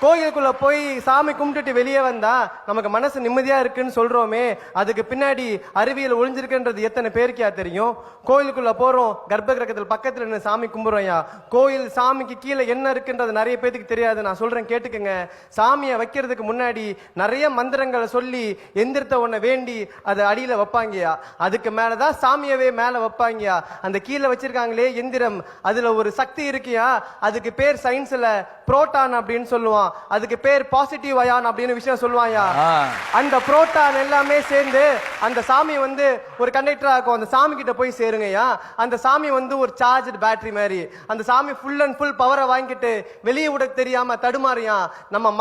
கோயிலுக்குள்ள போய் சாமி கும்பிட்டுட்டு வெளியே வந்தா நமக்கு மனசு நிம்மதியா இருக்குன்னு சொல்றோமே, அதுக்கு பின்னாடி அறிவியல் ஒளிஞ்சிருக்குன்றது எத்தனை பேருக்கா தெரியும்? கோயிலுக்குள்ள போறோம், கர்ப்ப கிரகத்தில் பக்கத்துல நின்று சாமி கும்பிடுறோம்யா. கோயில் சாமிக்கு கீழே என்ன இருக்குன்றது நிறைய பேருக்கு தெரியாது. நான் சொல்றேன் கேட்டுக்குங்க. சாமியை வைக்கிறதுக்கு முன்னாடி நிறைய மந்திரங்களை சொல்லி எந்திரத்தை ஒன்ன வேண்டி அதை அடியில வைப்பாங்கயா. அதுக்கு மேலதான் சாமியவே மேல வைப்பாங்கயா. அந்த கீழே வச்சிருக்காங்களே எந்திரம், அதுல ஒரு சக்தி இருக்கியா. அதுக்கு பேர் சயின்ஸ்ல புரோட்டான் அப்படின்னு சொல்லுவான். அதுக்கு பேர் பாசிட்டிவ் அயான் அப்படின்னு விஷயம் சொல்லுவாயா. அந்த புரோட்டான் எல்லாமே சேர்ந்து அந்த சாமி வந்து ஒரு கண்டக்டரா இருக்கும். அந்த சாமி கிட்ட போய் சேருங்கயா. அந்த சாமி வந்து ஒரு சார்ஜ் பேட்டரி மாதிரி. அந்த சாமி ஃபுல் அண்ட் ஃபுல் பவரை வாங்கிட்டு வெளியே விட தெரியாம தடுமாறியா. நம்ம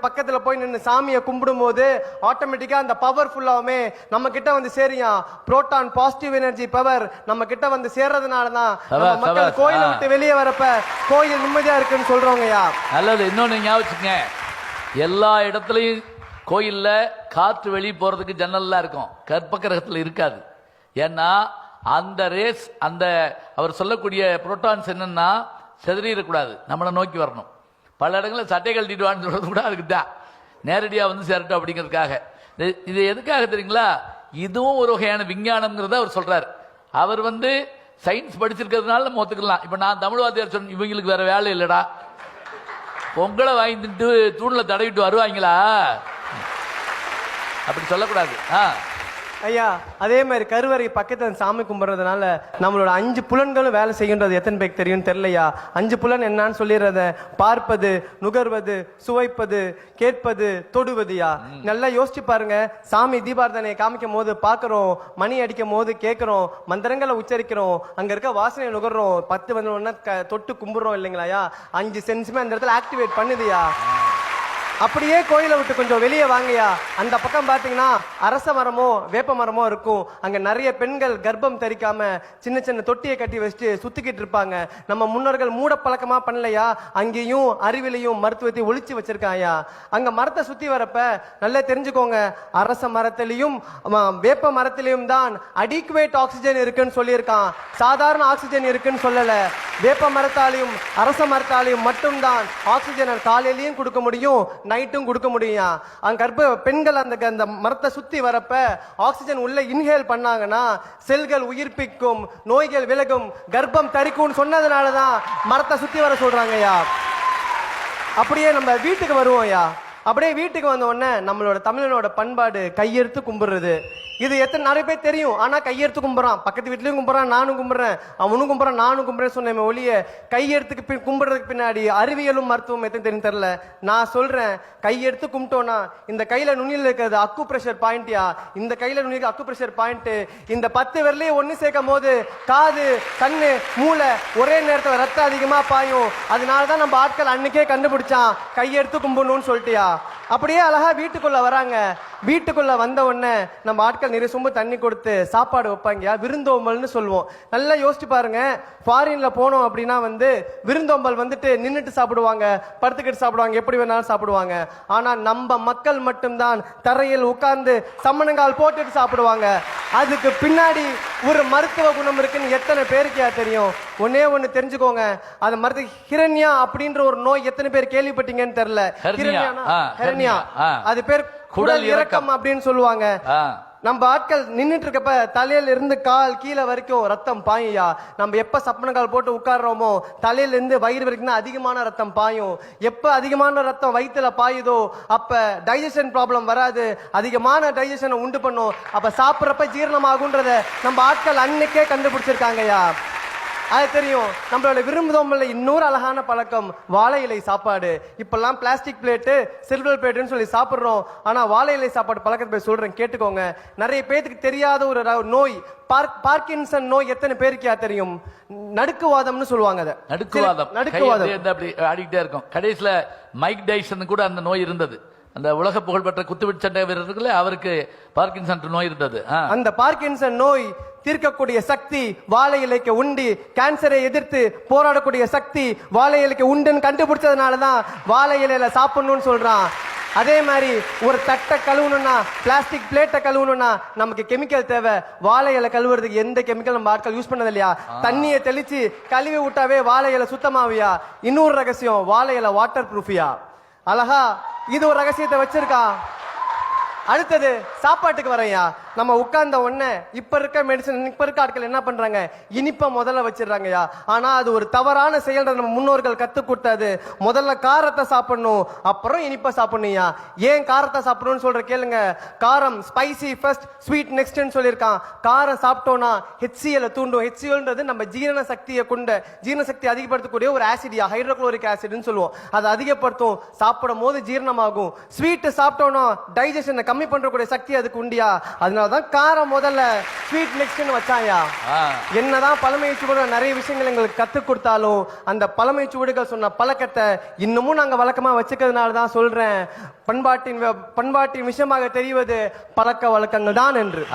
பக்கத்துல போய் நின்று சாமியை கும்பிடும் போது ஆட்டோமேட்டிக்கா அந்த பவர் ஃபுல்லாவுமே நம்ம கிட்ட வந்து சேரியா. புரோட்டான் பாசிட்டிவ் எனர்ஜி பவர் நம்ம கிட்ட வந்து சேர்றதுனாலதான் மக்கள் கோயிலை விட்டு வெளியே வரப்ப கோயில் நிம்மதியா இருக்குன்னு சொல்றோங்கயா. நல்லது. இன்னொன்னு ஞாபகம், எல்லா இடத்துலையும் கோயில்ல காற்று வெளியே போறதுக்கு ஜன்னல்லாம் இருக்கும், கர்ப்ப கிரகத்தில் இருக்காது. ஏன்னா அந்த ரேஸ், அந்த அவர் சொல்லக்கூடிய புரோட்டான்ஸ் என்னன்னா செதறிடக்கூடாது, நம்மளை நோக்கி வரணும். பல இடங்களில் சட்டை கழட்டிட்டு வான்னு சொல்றது கூட அதுக்கு தான், நேரடியாக வந்து சேரட்டும் அப்படிங்கிறதுக்காக. இது எதுக்காக தெரியுங்களா? இதுவும் ஒரு வகையான விஞ்ஞானம்ங்கிறத அவர் சொல்றாரு. அவர் வந்து சயின்ஸ் படிச்சிருக்கிறதுனால நம்ம ஒத்துக்கலாம். இப்போ நான் தமிழ் வாத்தியார் சொன்ன இவங்களுக்கு வேற வேலை இல்லடா, பொங்கலை வாங்கிட்டு தூணில் தடவிட்டு வருவாங்களா, அப்படி சொல்லக்கூடாது. ஐயா, அதே மாதிரி கருவறை பக்கத்துல சாமி கும்பிடுறதுனால நம்மளோட 5 புலன்களும் வேலை செய்கின்றது எத்தனை பேருக்கு தெரியும் தெரியலையா? 5 புலன் என்னன்னு சொல்லிடுறத, பார்ப்பது, நுகர்வது, சுவைப்பது, கேட்பது, தொடுவதுயா. நல்லா யோசிச்சு பாருங்க. சாமி தீபாரதனை காமிக்கும் போது பாக்குறோம், மணி அடிக்கும் போது கேட்கிறோம், மந்திரங்களை உச்சரிக்கிறோம், அங்க இருக்க வாசனை நுகர்றோம், 10 வந்து தொட்டு கும்பிடுறோம் இல்லைங்களாயா. 5 சென்ஸுமே அந்த இடத்துல ஆக்டிவேட் பண்ணுதுயா. அப்படியே கோயிலை விட்டு கொஞ்சம் வெளியே வாங்கயா. அந்த பக்கம் பாத்தீங்கன்னா அரச மரமோ வேப்ப மரமோ இருக்கும். அங்க நிறைய பெண்கள் கர்ப்பம் தரிக்காம சின்ன சின்ன தொட்டியை கட்டி வச்சுட்டு சுத்திக்கிட்டு இருப்பாங்க. நம்ம முன்னோர்கள் மூட பழக்கமா பண்ணலையா, அங்கேயும் அறிவிலையும் மருத்துவத்தை ஒழிச்சு வச்சிருக்காயா. அங்க மரத்தை சுத்தி வரப்ப நல்லா தெரிஞ்சுக்கோங்க, அரச மரத்திலையும் வேப்ப மரத்திலையும் தான் அடிக்குவேட் ஆக்சிஜன் இருக்குன்னு சொல்லியிருக்கான். சாதாரண ஆக்சிஜன் இருக்குன்னு சொல்லல. வேப்ப மரத்தாலையும் அரச மரத்தாலையும் மட்டும்தான் ஆக்சிஜனை காலையிலையும் கொடுக்க முடியும், நைட்டும் கொடுக்க முடியும். அங்க கர்ப்ப பெண்கள் அந்த மரத்தை சுத்தி வரப்ப ஆக்சிஜன் உள்ள இன்ஹேல் பண்ணாங்கன்னா செல்கள் உயிர்ப்பிக்கும், நோய்கள் விலகும், கர்ப்பம் தரிக்கும் சொன்னதுனாலதான் மரத்தை சுத்தி வர சொல்றாங்கய்யா. அப்படியே நம்ம வீட்டுக்கு வருவோம்யா. அப்படியே வீட்டுக்கு வந்த உடனே நம்மளோட தமிழனோட பண்பாடு கையெடுத்து கும்பிடுறது. இது எத்தனை நிறைய பேர் தெரியும். ஆனா கையெடுத்து கும்பிட்றான், பக்கத்து வீட்லயும் கும்பிட்றான், நானும் கும்பிட்றேன், அவனும் கும்பிட்றான், நானும் கும்பிட்றேன் சொன்ன ஒளிய கையெடுத்துக்கு கும்பிடுறதுக்கு பின்னாடி அறிவியலும் மருத்துவம் எத்தனை தெரியும் தெரியல. நான் சொல்றேன், கையெடுத்து கும்பிட்டோம்னா இந்த கையில நுனியில் இருக்கிறது அக்கு பிரஷர் பாயிண்ட்யா. இந்த கையில நுனி அக்கு பிரஷர் பாயிண்ட். இந்த 10 விரலையும் ஒன்னு சேர்க்கும் போது காது, கண்ணு, மூளை ஒரே நேரத்தில் ரத்தம் அதிகமா பாயும். அதனாலதான் நம்ம ஆட்கள் அன்னைக்கே கண்டுபிடிச்சான் கையெடுத்து கும்பிடணும்னு சொல்லிட்டியா. அப்படியே அழகா வீட்டுக்குள்ள வராங்க. வீட்டுக்குள்ள வந்த உடனே நம்ம ஆட்கள் நிறைய சொம்பு தண்ணி கொடுத்து சாப்பாடு வைப்பாங்க, விருந்தோம்பல்னு சொல்லுவோம். நல்லா யோசிச்சு பாருங்க. ஃபாரின்ல போனோம் அப்படின்னா வந்து விருந்தோம்பல் வந்துட்டு நின்றுட்டு சாப்பிடுவாங்க, படுத்துக்கிட்டு சாப்பிடுவாங்க, எப்படி வேணாலும் சாப்பிடுவாங்க. ஆனா நம்ம மக்கள் மட்டும்தான் தரையில் உட்கார்ந்து சம்மணங்கால் போட்டுட்டு சாப்பிடுவாங்க. அதுக்கு பின்னாடி ஒரு மருத்துவ குணம் இருக்குன்னு எத்தனை பேருக்கு தெரியும்? ஒன்னே ஒண்ணு தெரிஞ்சுக்கோங்க, அந்த மருத்துவ ஹிரண்யா அப்படின்ற ஒரு நோய் எத்தனை பேர் கேள்விப்பட்டீங்கன்னு தெரியல. ஹிரண்யா, அது பேர் குடல் இறக்கம் அப்படின்னு சொல்லுவாங்க. நம்ம ஆட்கள் நின்றுட்டு இருக்கப்ப தலையில இருந்து கால் கீழே வரைக்கும் ரத்தம் பாயா. நம்ம எப்ப சப்பனங்கால் போட்டு உட்கார்றோமோ தலையில இருந்து வயிறு வரைக்கும் அதிகமான ரத்தம் பாயும். எப்ப அதிகமான ரத்தம் வயிற்றுல பாயுதோ அப்ப டைஜஷன் ப்ராப்ளம் வராது, அதிகமான டைஜஷனை உண்டு பண்ணும். அப்ப சாப்பிட்றப்ப ஜீரணமாகுன்றத நம்ம ஆட்கள் அன்னைக்கே கண்டுபிடிச்சிருக்காங்கயா. அது தெரியும். நம்மளோட விரும்புதோம்பல்ல இன்னொரு அழகான பழக்கம் வாழை இலை சாப்பாடு. இப்பெல்லாம் பிளாஸ்டிக் பிளேட்டு, சில்வர் பிளேட்டுன்னு சொல்லி சாப்பிடுறோம். ஆனா வாழை இலை சாப்பாடு பழக்கத்தை போய் சொல்றேன் கேட்டுக்கோங்க. நிறைய பேருக்கு தெரியாத ஒரு நோய் பார்க்கின்சன் நோய் எத்தனை பேருக்கு தெரியும்? நடுக்குவாதம்னு சொல்லுவாங்க. அதை நடுக்குவாதம் அப்படி ஆடிக்கிட்டே இருக்கும். கடைசியில மைக் டைசன் கூட அந்த நோய் இருந்தது. அந்த உலக புகழ்பெற்ற குத்துவிட்டு சண்டை வீரர்களே அவருக்கு பார்க்கின்சன் நோய் இருந்தது. அந்த பார்க்கின்சன் நோய் தீர்க்கக்கூடிய சக்தி வாழை இலைக்கு உண்டு. கேன்சரை எதிர்த்து போராடக்கூடிய சக்தி வாழை இலைக்கு உண்டுன்னு கண்டுபிடிச்சதுனாலதான் வாழை இலையில சாப்பிடணும்னு சொல்றான். அதே மாதிரி ஒரு தட்டை கழுவணும்னா, பிளாஸ்டிக் பிளேட்டை கழுவணும்னா நமக்கு கெமிக்கல் தேவை. வாழை இலை கழுவுறதுக்கு எந்த கெமிக்கல் நம்ம ஆட்கள் யூஸ் பண்ணது இல்லையா. தண்ணியை தெளிச்சு கழுவி விட்டாவே வாழை இலை சுத்தமாவியா. இன்னொரு ரகசியம், வாழை இலை வாட்டர் ப்ரூஃபியா. அழகா இது ஒரு ரகசியத்தை வச்சிருக்கான். அடுத்தது சாப்பாட்டுக்கு வரையா. நம்ம உட்கார்ந்த உடனே இப்ப இருக்க மெடிசன், இப்ப இருக்க ஆட்கள் என்ன பண்றாங்க, இனிப்ப முதல்ல வச்சிடறாங்கய்யா. ஆனா அது ஒரு தவறான செயல். நம்ம முன்னோர்கள் கத்து கொடுத்தது முதல்ல காரத்தை சாப்பிடணும், அப்புறம் இனிப்ப சாப்பிடணும்யா. ஏன் காரத்தை சாப்பிடணும்னு சொல்ற கேளுங்க. காரம் ஸ்பைசி ஃபர்ஸ்ட் ஸ்வீட் நெக்ஸ்ட்னு சொல்லியிருக்கான். காரம் சாப்பிட்டோம்னா HCl தூண்டும். HClன்றது நம்ம ஜீரண சக்தியை கொண்ட, ஜீரண சக்தி அதிகப்படுத்தக்கூடிய ஒரு ஆசிடியா, ஹைட்ரோகுளோரிக் ஆசிட்னு சொல்லுவோம். அதை அதிகப்படுத்தும். சாப்பிடும் போது ஜீரணமாகும். ஸ்வீட் சாப்பிட்டோம்னா டைஜஷனை கம்மி பண்றக்கூடிய சக்தி அதுக்கு உண்டியா. அதனாலதான் காரம் முதல்ல ஸ்வீட் நெக்ஸ்ட்னு வச்சாயா. என்னதான் பழமை சுவடுகள் நிறைய விஷயங்கள் எங்களுக்கு கத்துக் கொடுத்தாலும் அந்த பழமை சுவடுகள் சொன்ன பழக்கத்தை இன்னமும் நாங்க வழக்கமா வச்சுக்கிறதுனால தான் சொல்றேன், பண்பாட்டின் விஷயமாக தெரிவது பழக்க வழக்கங்கள் தான் என்று.